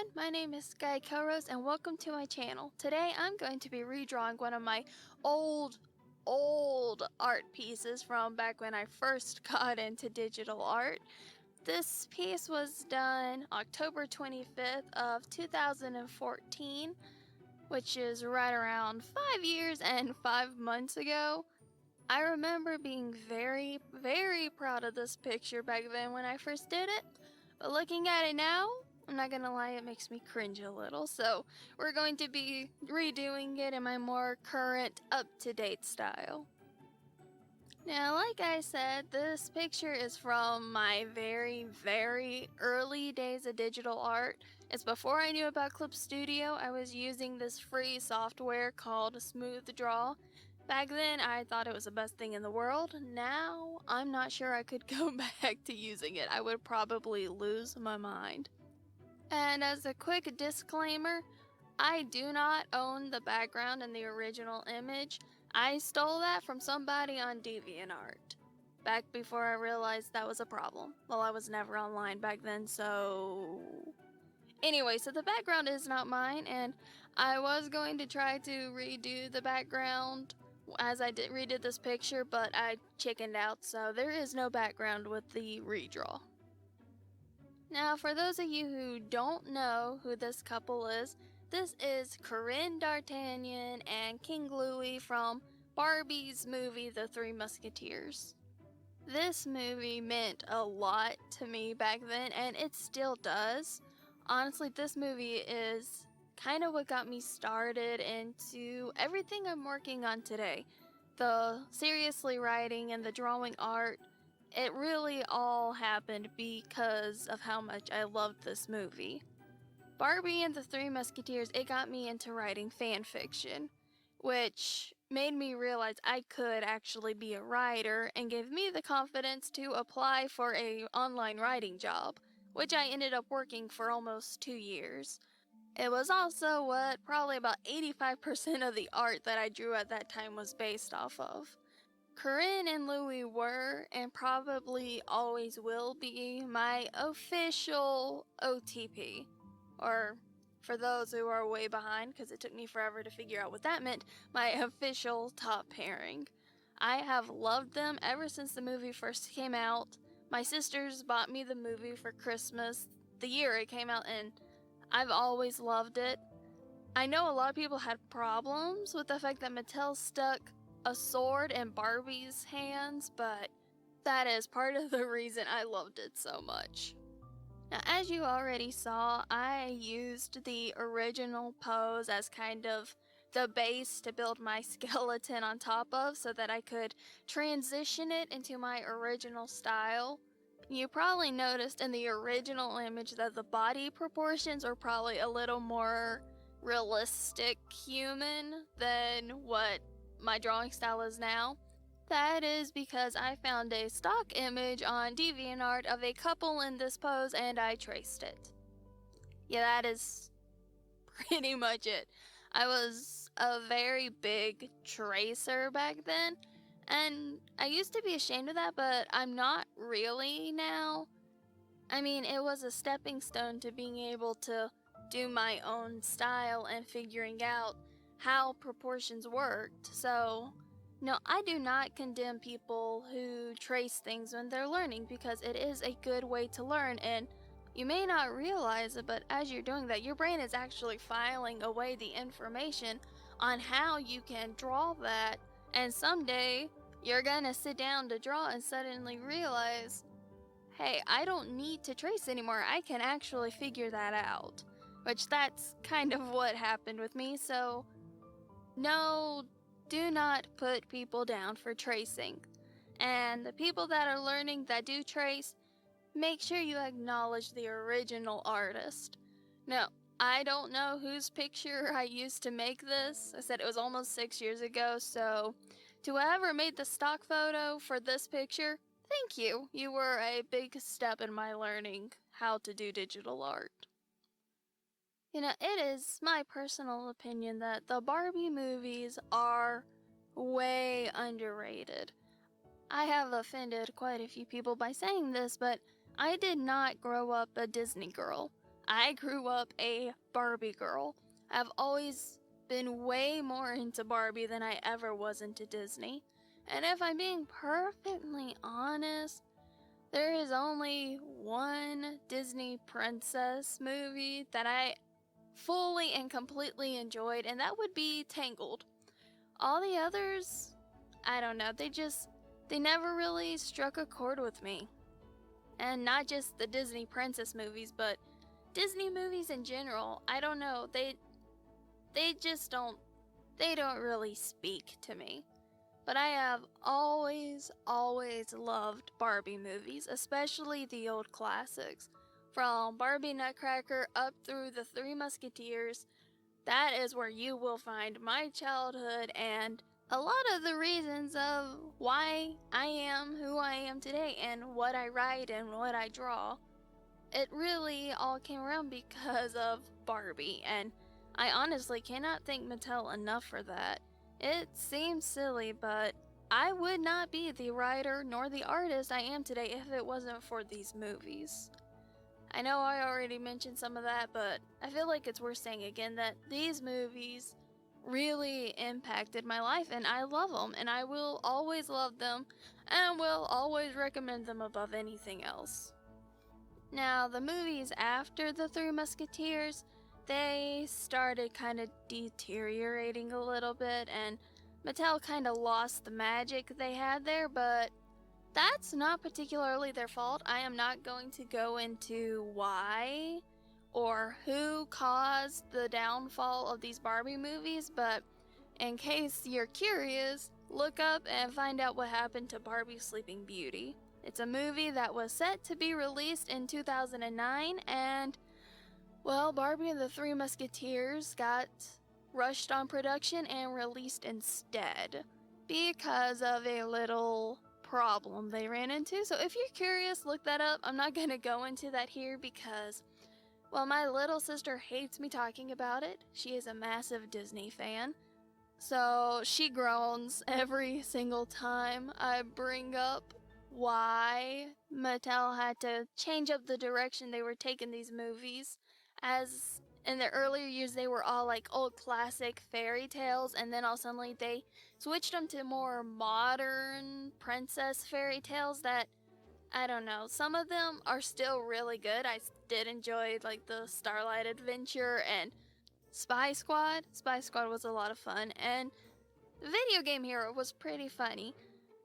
everyone, my name is Sky Kelrose and welcome to my channel. Today I'm going to be redrawing one of my old art pieces from back when I first got into digital art. This piece was done October 25th of 2014, which is right around 5 years and 5 months ago. I remember being very proud of this picture back then when I first did it, but looking at it now, I'm not gonna lie, it makes me cringe a little, so we're going to be redoing it in my more current, up-to-date style. Now, like I said, this picture is from my very early days of digital art. It's before I knew about Clip Studio. I was using this free software called Smooth Draw. Back then, I thought it was the best thing in the world. Now, I'm not sure I could go back to using it. I would probably lose my mind. And as a quick disclaimer, I do not own the background in the original image. I stole that from somebody on DeviantArt, back before I realized that was a problem. Well, I was never online back then, so... Anyway, so the background is not mine, and I was going to try to redo the background as I redid this picture, but I chickened out, so there is no background with the redraw. Now, for those of you who don't know who this couple is, this is Corinne D'Artagnan and King Louis from Barbie's movie, The Three Musketeers. This movie meant a lot to me back then, and it still does. Honestly, this movie is kind of what got me started into everything I'm working on today. The seriously writing and the drawing art, it really all happened because of how much I loved this movie. Barbie and the Three Musketeers, it got me into writing fan fiction, which made me realize I could actually be a writer and gave me the confidence to apply for an online writing job, which I ended up working for almost 2 years. It was also what probably about 85% of the art that I drew at that time was based off of. Corinne and Louis were, and probably always will be, my official OTP. Or, for those who are way behind, because it took me forever to figure out what that meant, my official top pairing. I have loved them ever since the movie first came out. My sisters bought me the movie for Christmas the year it came out, and I've always loved it. I know a lot of people had problems with the fact that Mattel stuck a sword in Barbie's hands, but that is part of the reason I loved it so much. Now, as you already saw, I used the original pose as kind of the base to build my skeleton on top of so that I could transition it into my original style. You probably noticed in the original image that the body proportions are probably a little more realistic human than what my drawing style is now. That is because I found a stock image on DeviantArt of a couple in this pose and I traced it. Yeah, that is pretty much it. I was a very big tracer back then, and I used to be ashamed of that, but I'm not really now. I mean, it was a stepping stone to being able to do my own style and figuring out how proportions worked, so... No, I do not condemn people who trace things when they're learning because it is a good way to learn, and you may not realize it, but as you're doing that, your brain is actually filing away the information on how you can draw that, and someday you're gonna sit down to draw and suddenly realize, hey, I don't need to trace anymore, I can actually figure that out. Which that's kind of what happened with me, so no, do not put people down for tracing. And the people that are learning that do trace, make sure you acknowledge the original artist. Now, I don't know whose picture I used to make this. I said it was almost 6 years ago, so to whoever made the stock photo for this picture, thank you. You were a big step in my learning how to do digital art. You know, it is my personal opinion that the Barbie movies are way underrated. I have offended quite a few people by saying this, but I did not grow up a Disney girl. I grew up a Barbie girl. I've always been way more into Barbie than I ever was into Disney. And if I'm being perfectly honest, there is only one Disney princess movie that I fully and completely enjoyed, and that would be Tangled. All the others, I don't know, they never really struck a chord with me. And not just the Disney princess movies, but Disney movies in general. I don't know, they just they don't really speak to me. But I have always loved Barbie movies, especially the old classics. From Barbie Nutcracker up through the Three Musketeers, that is where you will find my childhood and a lot of the reasons of why I am who I am today and what I write and what I draw. It really all came around because of Barbie, and I honestly cannot thank Mattel enough for that. It seems silly, but I would not be the writer nor the artist I am today if it wasn't for these movies. I know I already mentioned some of that, but I feel like it's worth saying again that these movies really impacted my life, and I love them, and I will always love them, and will always recommend them above anything else. Now, the movies after the Three Musketeers, they started kind of deteriorating a little bit, and Mattel kind of lost the magic they had there, but that's not particularly their fault. I am not going to go into why or who caused the downfall of these Barbie movies, but in case you're curious, look up and find out what happened to Barbie Sleeping Beauty. It's a movie that was set to be released in 2009, and, well, Barbie and the Three Musketeers got rushed on production and released instead because of a little problem they ran into. So if you're curious, look that up. I'm not going to go into that here because, well, my little sister hates me talking about it. She is a massive Disney fan. So she groans every single time I bring up why Mattel had to change up the direction they were taking these movies. As in the earlier years, they were all like old classic fairy tales, and then all suddenly they switched them to more modern princess fairy tales that, I don't know, some of them are still really good. I did enjoy like the Starlight Adventure and Spy Squad. Spy Squad was a lot of fun, and Video Game Hero was pretty funny,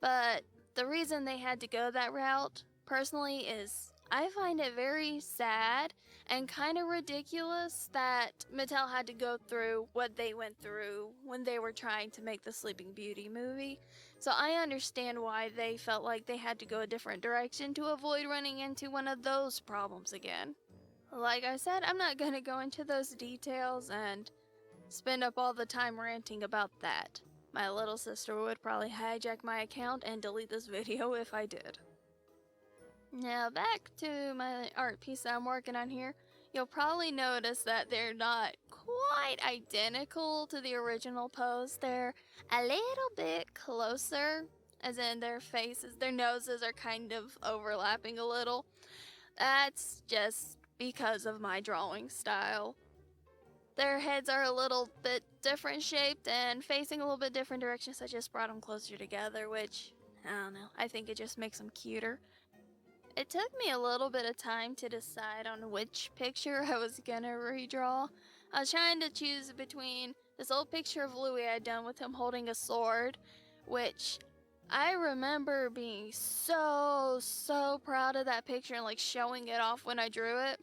but the reason they had to go that route, personally, is I find it very sad and kind of ridiculous that Mattel had to go through what they went through when they were trying to make the Sleeping Beauty movie. So I understand why they felt like they had to go a different direction to avoid running into one of those problems again. Like I said, I'm not going to go into those details and spend up all the time ranting about that. My little sister would probably hijack my account and delete this video if I did. Now back to my art piece that I'm working on here. You'll probably notice that they're not quite identical to the original pose. They're a little bit closer, as in their faces, their noses are kind of overlapping a little. That's just because of my drawing style. Their heads are a little bit different shaped and facing a little bit different directions, so I just brought them closer together, which, I don't know, I think it just makes them cuter. It took me a little bit of time to decide on which picture I was gonna redraw. I was trying to choose between this old picture of Louis I had done with him holding a sword, which I remember being so proud of that picture and like showing it off when I drew it.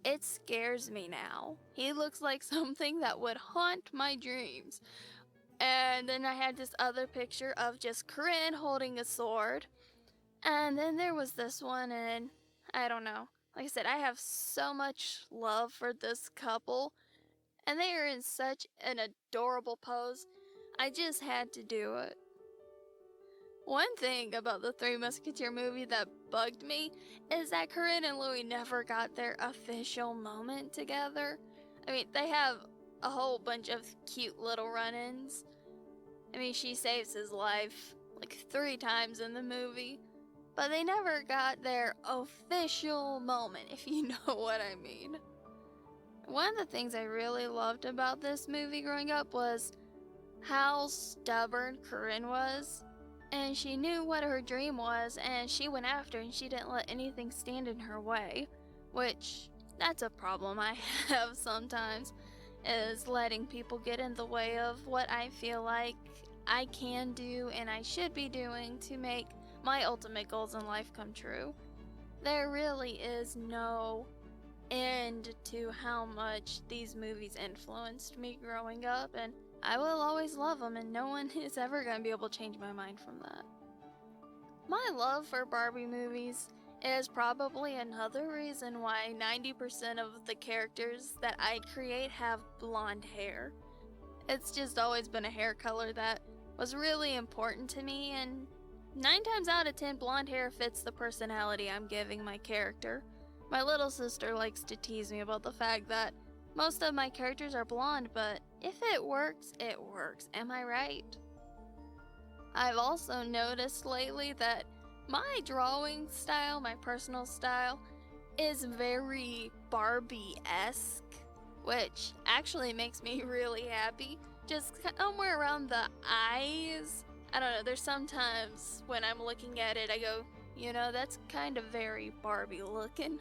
It scares me now. He looks like something that would haunt my dreams. And then I had this other picture of just Corinne holding a sword. And then there was this one, and I don't know. Like I said, I have so much love for this couple. And they are in such an adorable pose. I just had to do it. One thing about the Three Musketeer movie that bugged me is that Corinne and Louis never got their official moment together. I mean, they have a whole bunch of cute little run-ins. I mean, she saves his life like 3 times in the movie, but they never got their official moment, if you know what I mean. One of the things I really loved about this movie growing up was how stubborn Corinne was. And she knew what her dream was, and she went after it, and she didn't let anything stand in her way. Which, that's a problem I have sometimes, is letting people get in the way of what I feel like I can do and I should be doing to make my ultimate goals in life come true. There really is no end to how much these movies influenced me growing up, and I will always love them, and no one is ever going to be able to change my mind from that. My love for Barbie movies is probably another reason why 90% of the characters that I create have blonde hair. It's just always been a hair color that was really important to me, and 9 times out of 10, blonde hair fits the personality I'm giving my character. My little sister likes to tease me about the fact that most of my characters are blonde, but if it works, it works. Am I right? I've also noticed lately that my drawing style, my personal style, is very Barbie-esque, which actually makes me really happy. Just somewhere around the eyes. I don't know, there's sometimes when I'm looking at it, I go, you know, that's kind of very Barbie looking.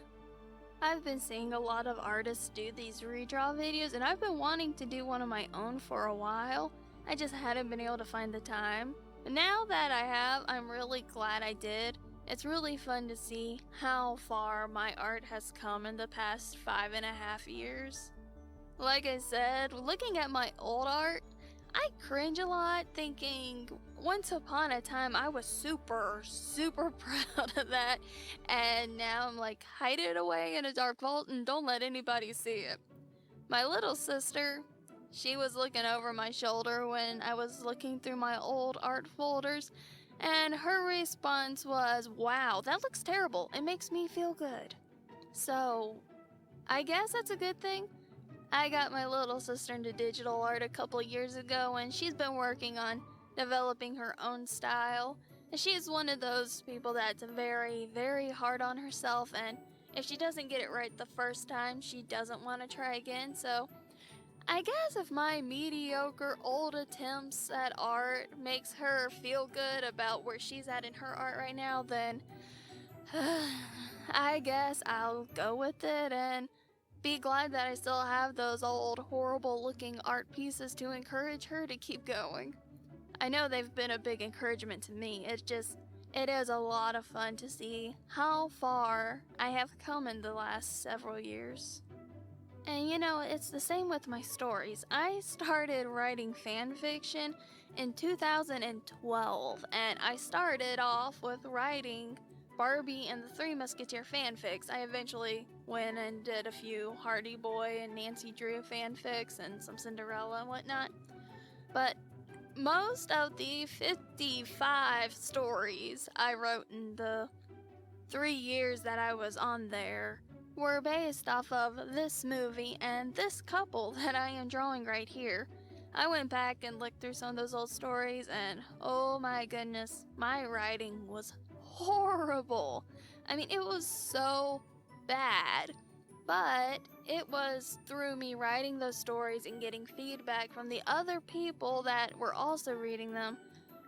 I've been seeing a lot of artists do these redraw videos, and I've been wanting to do one of my own for a while. I just hadn't been able to find the time. But now that I have, I'm really glad I did. It's really fun to see how far my art has come in the past 5.5 years. Like I said, looking at my old art, I cringe a lot thinking once upon a time I was super proud of that, and now I'm like, hide it away in a dark vault and don't let anybody see it. My little sister, she was looking over my shoulder when I was looking through my old art folders, and her response was, wow, that looks terrible. It makes me feel good. So, I guess that's a good thing. I got my little sister into digital art a couple years ago, and she's been working on developing her own style. And she's one of those people that's very hard on herself, and if she doesn't get it right the first time, she doesn't want to try again. So I guess if my mediocre old attempts at art makes her feel good about where she's at in her art right now, then I guess I'll go with it and be glad that I still have those old horrible looking art pieces to encourage her to keep going. I know they've been a big encouragement to me. It is a lot of fun to see how far I have come in the last several years. And you know, it's the same with my stories. I started writing fan fiction in 2012, and I started off with writing Barbie and the Three Musketeer fanfics. I eventually went and did a few Hardy Boy and Nancy Drew fanfics and some Cinderella and whatnot. But most of the 55 stories I wrote in the 3 years that I was on there were based off of this movie and this couple that I am drawing right here. I went back and looked through some of those old stories, and oh my goodness, my writing was horrible. I mean, it was so bad. But it was through me writing those stories and getting feedback from the other people that were also reading them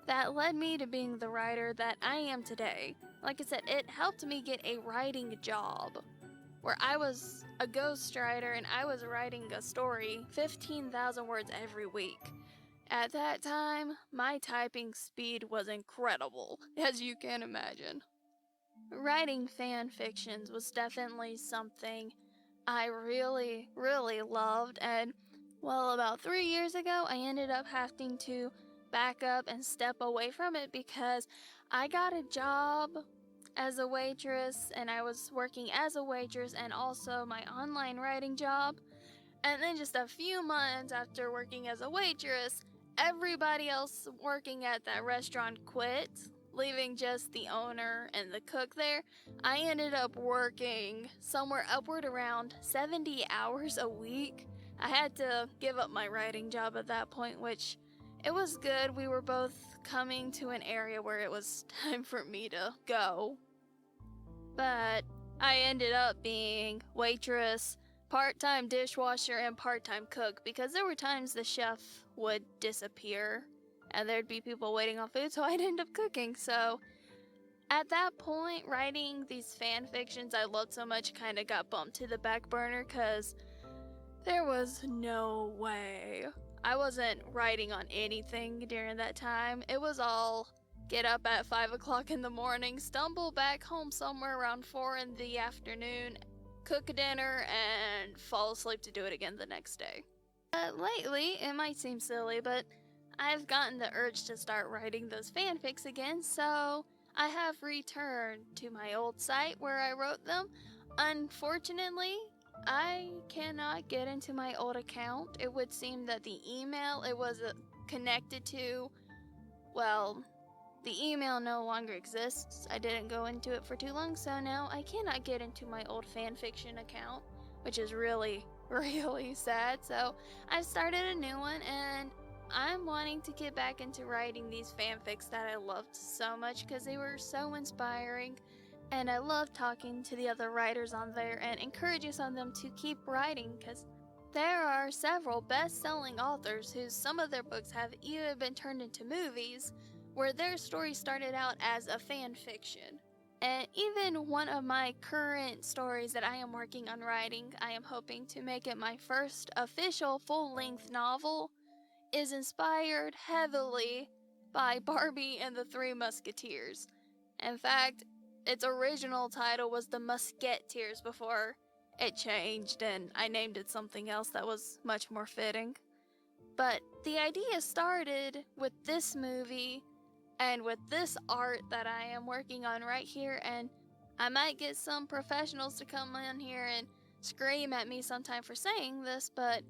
that led me to being the writer that I am today. Like I said, it helped me get a writing job where I was a ghostwriter and I was writing a story 15,000 words every week. At that time, my typing speed was incredible, as you can imagine. Writing fan fictions was definitely something I really loved, and well, about 3 years ago, I ended up having to back up and step away from it because I got a job as a waitress, and I was working as a waitress and also my online writing job. And then just a few months after working as a waitress, everybody else working at that restaurant quit, leaving just the owner and the cook there. I ended up working somewhere upward around 70 hours a week. I had to give up my writing job at that point, which it was good. We were both coming to an area where it was time for me to go. But I ended up being waitress, part-time dishwasher and part-time cook, because there were times the chef would disappear and there'd be people waiting on food, so I'd end up cooking. So at that point, writing these fan fictions I loved so much kind of got bumped to the back burner, because there was no way. I wasn't writing on anything during that time. It was all get up at 5 o'clock in the morning, stumble back home somewhere around 4 in the afternoon, cook a dinner, and fall asleep to do it again the next day. Lately, it might seem silly, but I've gotten the urge to start writing those fanfics again, so I have returned to my old site where I wrote them. Unfortunately, I cannot get into my old account. It would seem that the email it was connected to, well, the email no longer exists. I didn't go into it for too long, so now I cannot get into my old fanfiction account, which is really, really sad. So I've started a new one, and I'm wanting to get back into writing these fanfics that I loved so much because they were so inspiring, and I love talking to the other writers on there and encouraging some of them to keep writing, because there are several best-selling authors whose some of their books have even been turned into movies where their story started out as a fan fiction. And even one of my current stories that I am working on writing, I am hoping to make it my first official full-length novel, is inspired heavily by Barbie and the Three Musketeers. In fact, its original title was The Musketeers before it changed and I named it something else that was much more fitting. But the idea started with this movie and with this art that I am working on right here, and I might get some professionals to come in here and scream at me sometime for saying this, but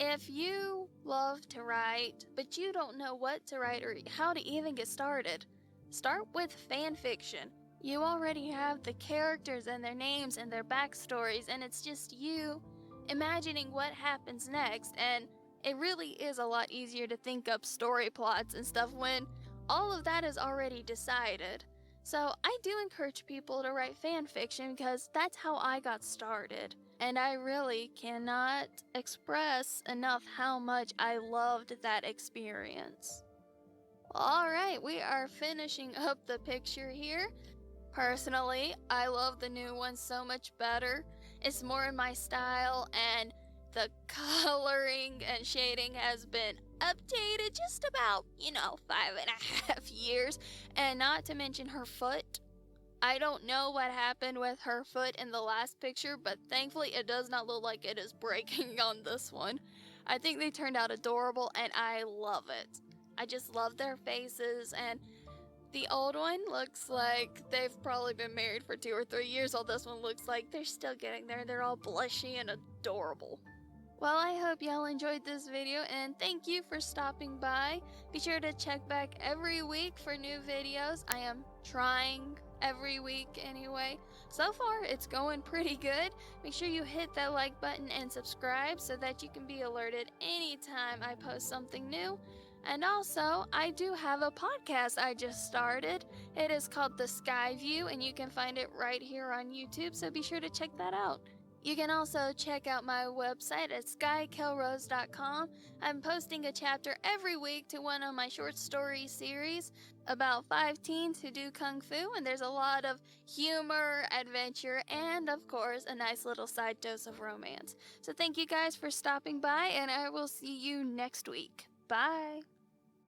if you love to write, but you don't know what to write or how to even get started, start with fan fiction. You already have the characters and their names and their backstories, and it's just you imagining what happens next, and it really is a lot easier to think up story plots and stuff when all of that is already decided. So I do encourage people to write fan fiction because that's how I got started. And I really cannot express enough how much I loved that experience. Alright, we are finishing up the picture here. Personally, I love the new one so much better. It's more in my style, and the coloring and shading has been updated just about, 5.5 years. And not to mention her foot. I don't know what happened with her foot in the last picture, but thankfully it does not look like it is breaking on this one. I think they turned out adorable, and I love it. I just love their faces, and the old one looks like they've probably been married for 2 or 3 years, while this one looks like they're still getting there. They're all blushy and adorable. Well, I hope y'all enjoyed this video, and thank you for stopping by. Be sure to check back every week for new videos. I am trying every week anyway. So far, it's going pretty good. Make sure you hit that like button and subscribe so that you can be alerted anytime I post something new. And also, I do have a podcast I just started. It is called The Sky View, and you can find it right here on YouTube, so be sure to check that out. You can also check out my website at skykelrose.com. I'm posting a chapter every week to one of my short story series about 5 teens who do kung fu, and there's a lot of humor, adventure, and of course a nice little side dose of romance. So thank you guys for stopping by, and I will see you next week. Bye!